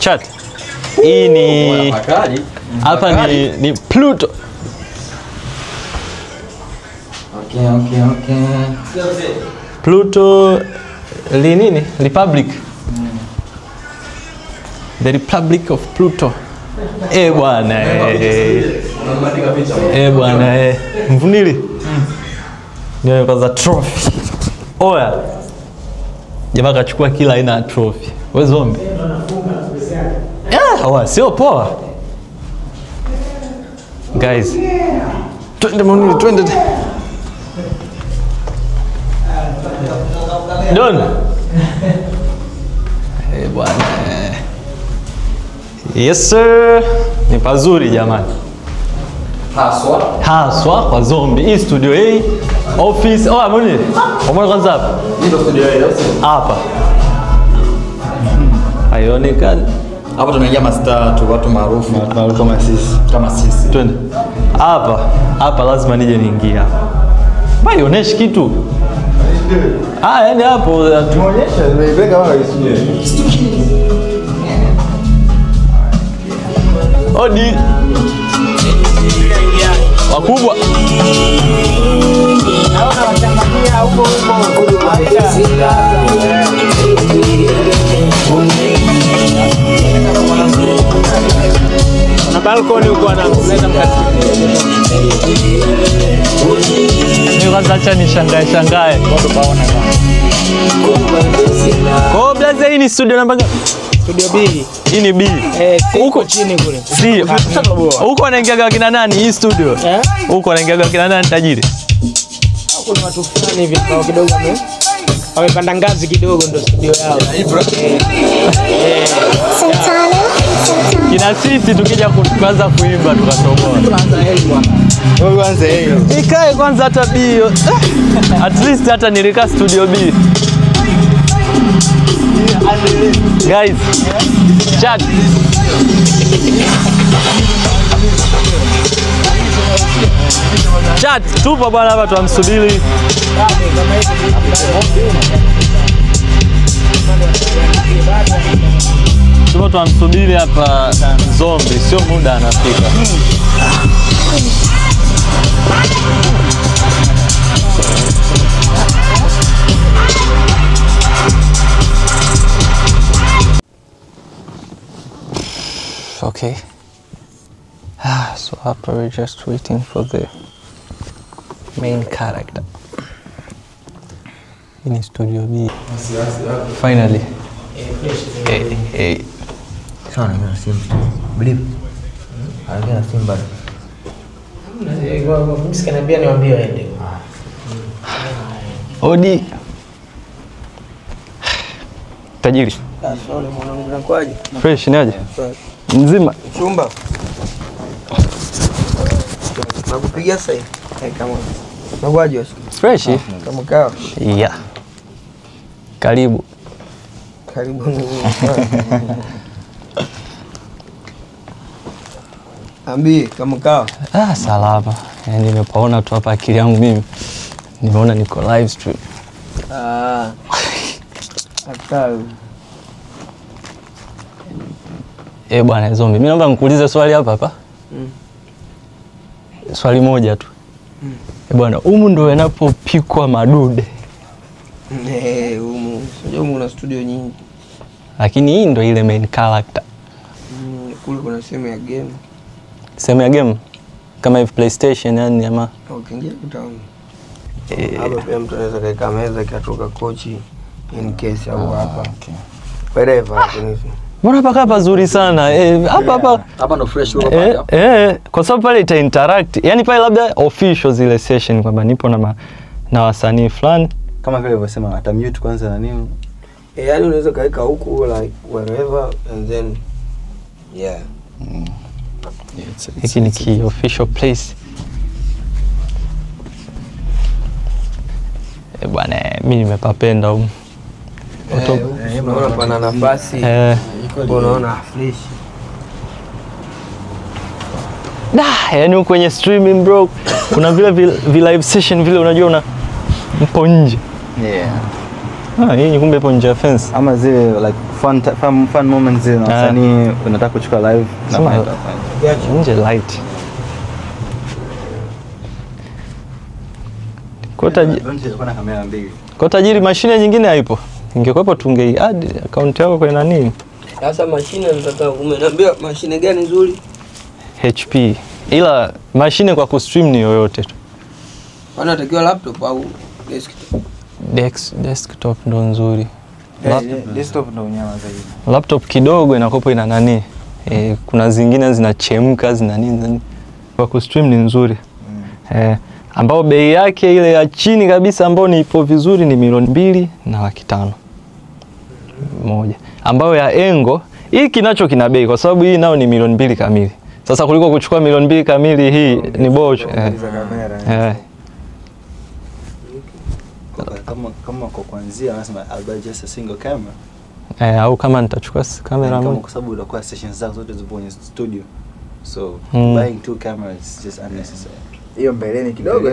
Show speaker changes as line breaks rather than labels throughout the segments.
Chat. Hii ni hapa ni Pluto.
Okay.
Pluto nini? Republic. The Republic of Pluto. Bwana bwana mvunili. Ndio kwanza trophy. Oya. Jamaa kachukua kila aina ya trophy. Wewe zombi. Sio poa. Guys. Twende mvunili, twende. Don. Bwana. Yes sir. Ni pazuri jamani. Haswa kwa zombi. Hii studio A, office. Amoni. Umeona kwanza hapa?
Hii ndio studio A
hapa. Haionekani.
Hapa tunaingia mastaa tu, watu maarufu kama sisi.
Twende. Hapa lazima nije niingie hapa. Bali oneshi kitu. Yani hapo
tuonyesha nimeiweka wao isiye.
Odi. Wakubwa.
Naona watangalia huko. Na balkoni huko anakuleta mkati.
Ni kwanza acha nishangae.
Watu baona
Kwa blaze hii ni studio namba ngapi?
Studio B.
Hii ni B.
Huko chini kule.
Si. Huko anaingia kina nani hii studio? Huko anaingia kina nani tajiri?
Huko ni watu fulani hivi kwa kidogo wamepanda ngazi kidogo ndo studio yao.
Kina sisi tukija kuanza kuimba tukatoboa.
Tuanze hiyo.
Ikae kwanza hata B. At least hata nilika studio B. Guys, chat. Chat, tupo bwana hapa tuamsubiri. Tupo tuamsubiri hapa zombi, sio muda anafika. Okay. So after we're just waiting for the main character. In studio B. Finally. Hey.
Sana na simu. Believe. Anaongea simu bado.
Msikaniambia niwaambie waende.
Odi. Tajiri.
Sorry mwanangu nakwaje?
Fresh ni aje? Mzima.
Chumba. Nakupigia sasa. Kama. Nakwaje?
Fresh?
Kama kawa.
Yeah. Karibu.
Karibuni. Ambi kama kawa.
Salama. Yaani nimepaona tu hapa akili yangu mimi. Nimeona niko live stream.
Akao.
Bwana zombi. Mimi naomba nikuulize swali hapa. Swali moja tu. Bwana, humu ndo yanapopikwa madude.
Humu. Sio una studio nyingi.
Lakini hii ndo ile main character.
Kule kuna sehemu ya game.
Sehemu ya game? Kama hivi PlayStation yani ama
Ukiingia utaona. Hapa pia mtu anaweza kaeka meza ikatoka kochi in case au hapa.
Okay.
Wherever hivi.
Mbona paka pazuri sana?
Hapa ndo fresh huko pale.
Kwa sababu pale ita interact. Yaani pale labda official zile session kwamba nipo na wasanii fulani.
Kama vile ulivyosema atamute kwanza na nini.
Yaani unaweza kaeka huku like wherever and then yeah.
Hiki ni ki official place. Bwana mimi nimepapenda huko.
Unaona pana nafasi. Unaona fresh.
Yaani huko kwenye streaming bro, kuna vile live session vile unajua mpo nje.
Yeah.
Hii kumbe ipo nje ya fence.
Ama zile like fun moments zile na wasanii unataka kuchukua live na
nje light. Kwa tajiri mashine nyingine haipo. Ingekuwepo tungei-add account yako kwa nani?
Sasa mashine nataka umeniambia mashine gani nzuri?
HP. Ila mashine kwa kustream ni yoyote tu.
Wanatakiwa laptop au desktop?
Desktop ndo nzuri.
Desktop ndo unyama zaidi.
Laptop kidogo inakopo ina nani? Kuna zingine zinachemka zina nini. Kwa kustream ni nzuri. Ambao bei yake ile ya chini kabisa ambao ni ipo vizuri ni 2,250,000 moja. Ambao ya Engo hii kinacho kina bei kwa sababu hii nao ni 2,000,000 kamili. Sasa kuliko kuchukua 2,000,000 kamili hii ni bocho.
Kama kwa kuanzia nasema I'll buy just a single camera.
Au kama nitachukua kamera moja
kwa sababu utakuwa sessions zako zote zipo kwenye studio. So buying 2 cameras is just unnecessary. Hiyo mbeleni kidogo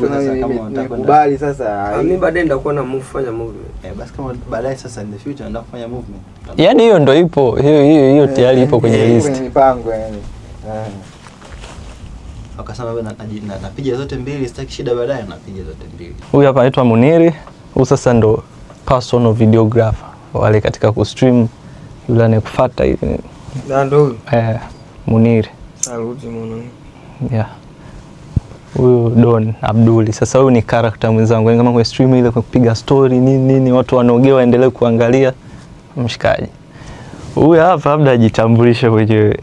sasa kama unataka kubali sasa
mimi baadaye nitakuwa na kufanya movement.
Basi kama baadaye sasa in the future nataka kufanya movement.
Yaani hiyo ndo ipo. Hiyo tayari ipo kwenye list.
Kwenye mipango yani. Akasema wewe napiga zote mbili sitaki shida baadaye napiga zote mbili.
Huyu hapa anaitwa Muniri. Huyu sasa ndo personal videographer. Wale katika kustream yule anekufuata hivi.
Ndo huyu.
Muniri.
Saluti mwanangu.
Yeah. Huyu Don Abduli. Sasa huyu ni character mwenzangu. Kama kwenye stream ile kupiga story nini watu wanaogewa endelee kuangalia mshikaji. Huyu hapa labda ajitambulishe mwenyewe.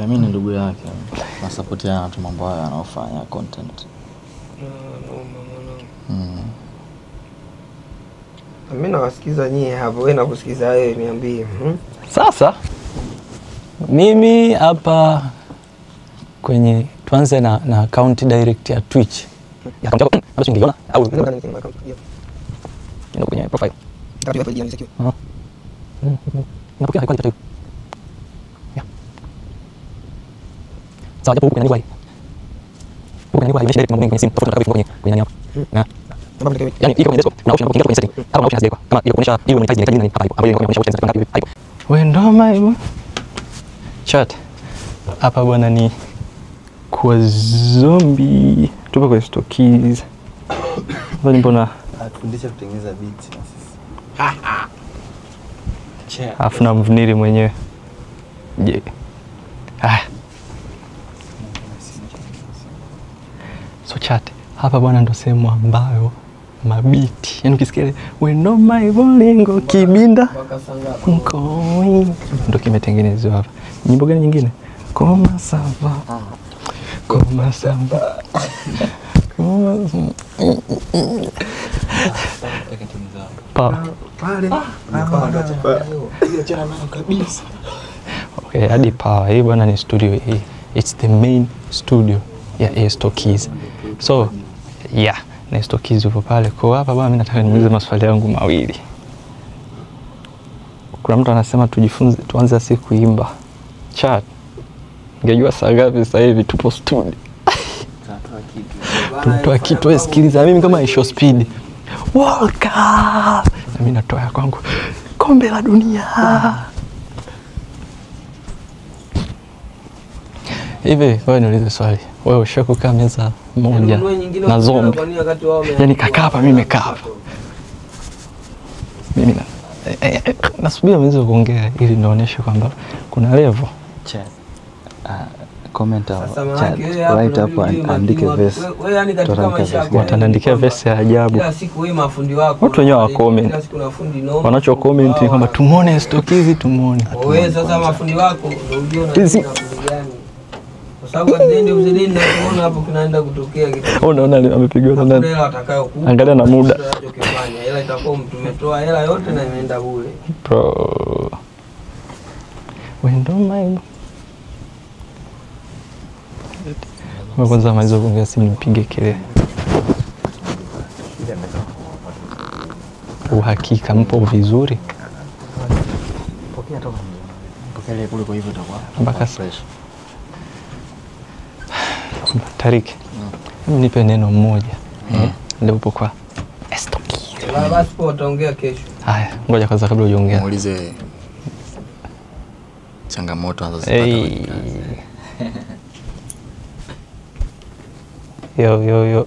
Mimi ni ndugu yake. Na support yana watu mambo haya wanaofanya content.
Mimi nawasikiza nyie hapo, wewe nakusikiza wewe niambie.
Sasa mimi hapa kwenye tuanze na account direct ya Twitch. Ya account yako hapo ungeona au ino kwenye profile. Ndio hapo ndio nisekiwa. Napokea haiko kitu. Ya. Sawa hapo kuna nini? Kuna nini imesha direct mambo mengi kwenye simu. Tofauti na kwenye nani hapo. Na yani iko kwenye desktop na option kwenye setting. Hapo option haziko. Kama iko kuonyesha hiyo monetize ni nini hapa hapo. Hapo inaonyesha options za ngapi hapo. Wewe ndo maibu. Chat. Hapa bwana ni kwa zombie. Tupo kwa Stokies. Hapa mbona
atufundisha kutengeneza beats na sisi.
Afu na Mvuniri mwenyewe. Je. So chat. Hapa bwana ndo sehemu ambayo mabiti. Yaani ukisikia we know my bolingo kibinda. Mkoi. Ndo kimetengenezwa hapa. Nyimbo gani nyingine? Koma sava. Koma sava. Pale. Okay, hadi Power. Hii bwana ni studio hii. It's the main studio ya Stokies. So, yeah, na Stokies yupo pale. Kwa hapa bwana mimi nataka niulize maswali yangu mawili. Kuna mtu anasema tuanze siku kuimba. Chat. Ngejua saa ngapi sasa hivi tupo studio. Tunatoa kitu wewe sikiliza mimi kama isho speed. World Cup. Na mimi natoa kwangu kombe la dunia. Hivi wewe niulize swali. Wewe ushakukaa meza moja na zombie. Yaani kakaa hapa mimi nimekaa hapa. Mimi nasubiri mwenzo kuongea ili nionyeshe kwamba kuna level.
Chat. Comment chat right hapo andike verse.
Wewe yani katika maisha yako
wataandikia verse ya ajabu.
Kila siku wewe mafundi wako.
Watu wenyewe wa comment. Wanacho comment kama tumuone Stokies tumuone.
Wewe sasa mafundi wako ndio unajua na mafundi gani. Kwa sababu atende uzidini na kuona hapo kinaenda kutokea kitu.
Unaona amepigwa na nani?
Hela atakayokupa.
Angalia na muda.
Hela itakuwa tumetoa hela yote na imeenda bure.
Bro. Wewe ndo maibu. Kwanza maizo kuongea simu nipige kelele. Uhakika mpo vizuri?
Pokea toka. Pokea kule kwa hivyo itakuwa
mpaka fresh. Tariki. Nipe neno moja. Ndio upo kwa Stokies.
Basi utaongea kesho.
Haya, ngoja kwanza kabla hujaongea.
Muulize changamoto anazozipata.
Yo.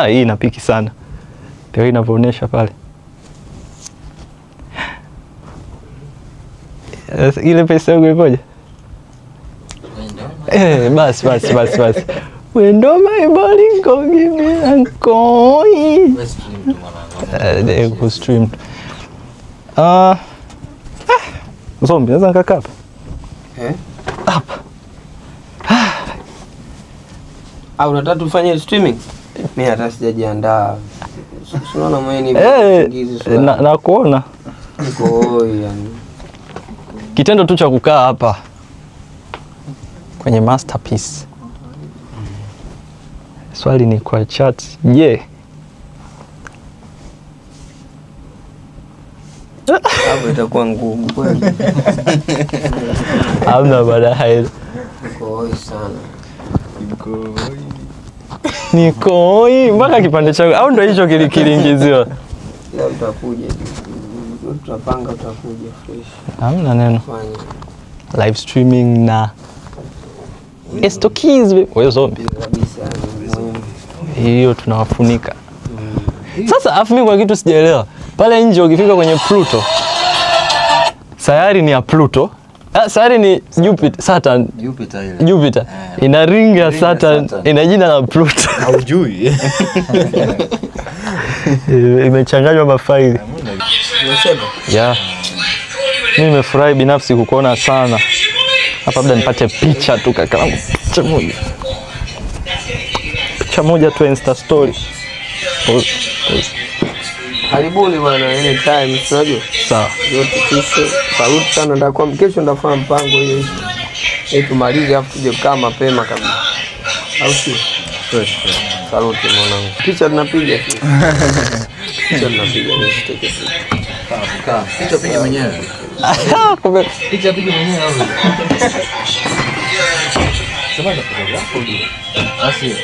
Hii inapiki sana. Ndio inavyoonyesha pale. Ile pesa yangu ipoje? Basi. Wendo my body go give me a coin. Go stream. Zombie, naweza nikakaa hapa? Hapa.
Au unataka tufanye streaming? Mimi hata sijajiandaa. Unaona mwenye ni
na kuona.
Niko yani.
Kitendo tu cha kukaa hapa kwenye masterpiece. Swali ni kwa chat.
Hapo itakuwa ngumu kweli.
Hamna baadaye.
Niko sana.
Niko mpaka kipande changu au ndo hicho kiliingiziwa.
Leo utakuja. Tutapanga utakuja fresh.
Hamna neno. Live streaming na Estokiz wewe zombie.
Kabisa.
Hiyo tunawafunika. Sasa afu mimi kwa kitu sijaelewa. Pale nje ukifika kwenye Pluto. Sayari ni ya Pluto. Sayari ni Jupiter, Saturn. Jupiter. Ina ring ya Saturn, ina jina la Pluto.
Haujui.
Imechanganywa mafaili. Yeah. Mimi nimefurahi binafsi kukuona sana. Hapa labda nipate picha tu kaka. Picha moja tu Insta story.
Karibuni bwana, anytime unajua.
Sawa.
Yote kesho. Saluti sana ndakuwa kesho ndafanya mpango hiyo. Tumalize afu tuje kukaa mapema kabisa. Au si? Fresh. Saluti mwanangu. Picha tunapiga. Picha tunapiga nisiteke. Kaa. Picha piga mwenyewe. Picha piga mwenyewe au? Sema ndio hapo ndio. Asi.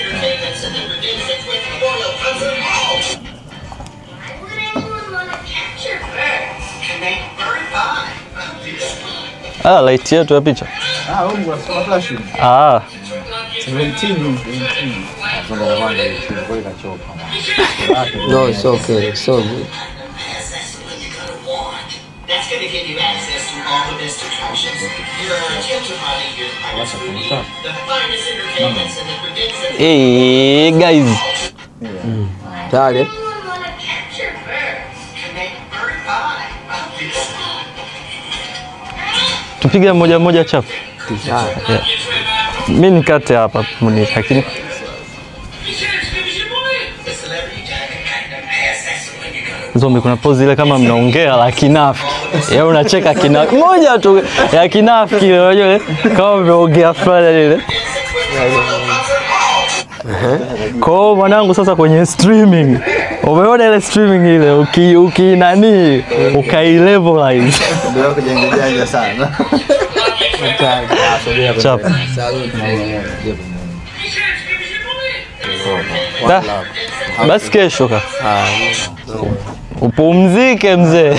Light yetu ya picha.
Mungu anasema flash. 17.
No, it's okay. It's so good.
That's going to give you access to all the best attractions. Your the finest entertainments and the predictions.
Hey guys.
Tayari.
Tupige moja chap. Yeah. Mimi nikate hapa mni lakini Zombie kuna pose ile kama mnaongea la kinafiki. Yeye unacheka kinafiki. Moja tu ya kinafiki unajua kama mnaongea fulani ile. Kwa mwanangu sasa kwenye streaming. Umeona ile streaming ile uki nani ukailevelize.
Ndio kujengejanja sana.
Chap. Basi kesho ka. Upumzike mzee.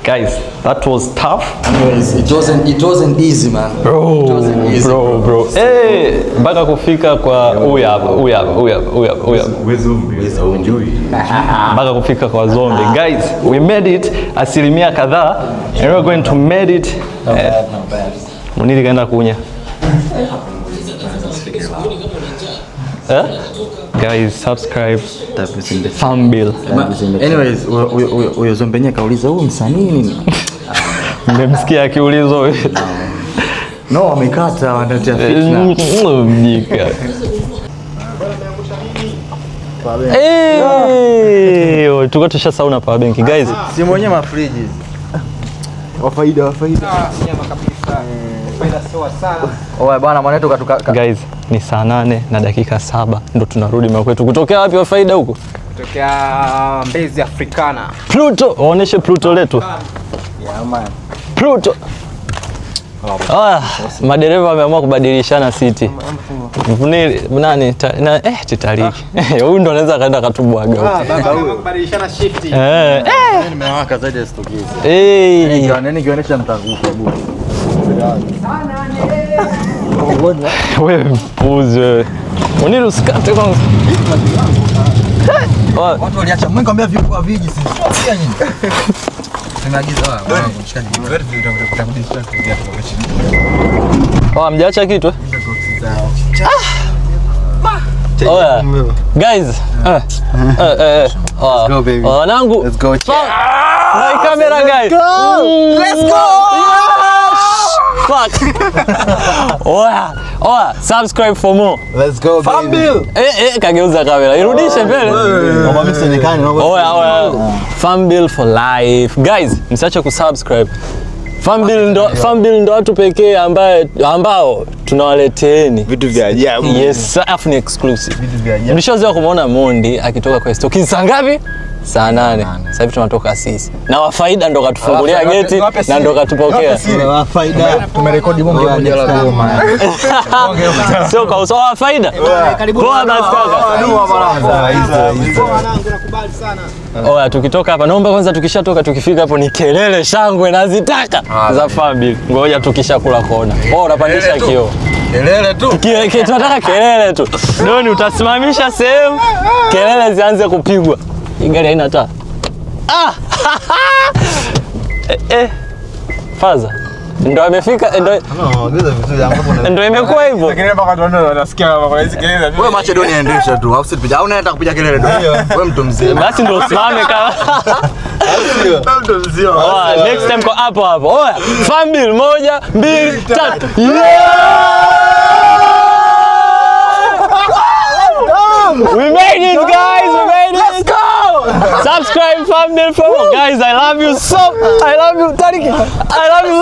Guys, that was tough.
Anyways, it wasn't easy man.
Bro. Mpaka kufika kwa huyu hapa. Mpaka kufika kwa zombie. Guys, we made it asilimia kadhaa and we're going to made it.
Not bad.
Muniri kaenda kunya. Guys, subscribe. Thumbnail.
Anyways, huyo zombie kauliza huyu msanii nini?
Mmemsikia akiuliza huyo.
No, amekata wanatia fitna.
Mjika. Tuko tushasauna power bank guys.
Si mwenye mafriji. Wa faida.
Nyama kabisa. Faida sawa sana.
Oya bwana mwanetu katuka.
Guys, ni saa 8 na dakika 7 ndo tunarudi makwetu. Kutokea wapi wa faida huko?
Kutokea Mbezi Africana.
Pluto, waoneshe Pluto letu.
Yeah man.
Pluto. Madereva wameamua kubadilishana siti. Nani Titaliki. Huyu ndo anaweza kaenda katubwaga huko.
Baba huyo
Kubadilishana shift.
nimewaka zaidi stokizi.
Nani
Nikionyesha mtaanguka bure.
wewe mpuzi wewe. Unili usikate kwanza.
Watu waliacha mimi kwambia vipo viji sisi. Sio nyinyi. Tunaagiza wangu mshikaji. Wewe utakudistract kuja kwa chini.
Hamjaacha kitu? Oya. Guys.
go, baby.
Wanangu.
Let's go.
My camera guys.
Let's go.
Fuck. Oya, subscribe for more.
Let's go.
Fambill. Kageuza kamera. Irudishe mbele.
Mama mimi sionekane.
Oya. Fambill for life. Guys, msiache kusubscribe. Fambill ndo watu pekee ambao tunawaleteeni
Vitu vya ajabu.
Yes, afu ni exclusive.
Vitu vya ajabu.
Mlishazoea kumuona Mondi akitoka kwa stoki saa ngapi? Saa 8. Sasa hivi tunatoka sisi. Na Wafaida ndo katufungulia geti na ndo katupokea.
Faida. Tumerekodi bonge moja la goma.
Sio kwa usawa Wafaida. Poa basi kaka.
Wanangu nakubali sana.
Oya, tukitoka hapa naomba kwanza tukishatoka tukifika hapo ni kelele shangwe na zitaka za Fambill. Ngoja tukishakula kona. Unapandisha kioo.
Kelele tu.
Tunataka kelele tu. Ndio utasimamisha sehemu kelele zianze kupigwa. Hii gari haina taa. Faza. Ndio amefika
Ongeza vizuri ambapo
ndio imekuwa hivyo.
Kelele mpaka watu wanasikia kwa hizo kelele.
wewe Macedonia endesha tu. Au usipiga au unaenda kupiga kelele tu. Wewe mtu mzima.
Basi ndio usimame kama.
Mtu mzima.
Next time kwa hapo. Oya, Fambill 1 2 3. We made it, guys! We made it! Let's go! Subscribe, Fambill for more. Guys, I love you so. I love you, Tariki. I love you.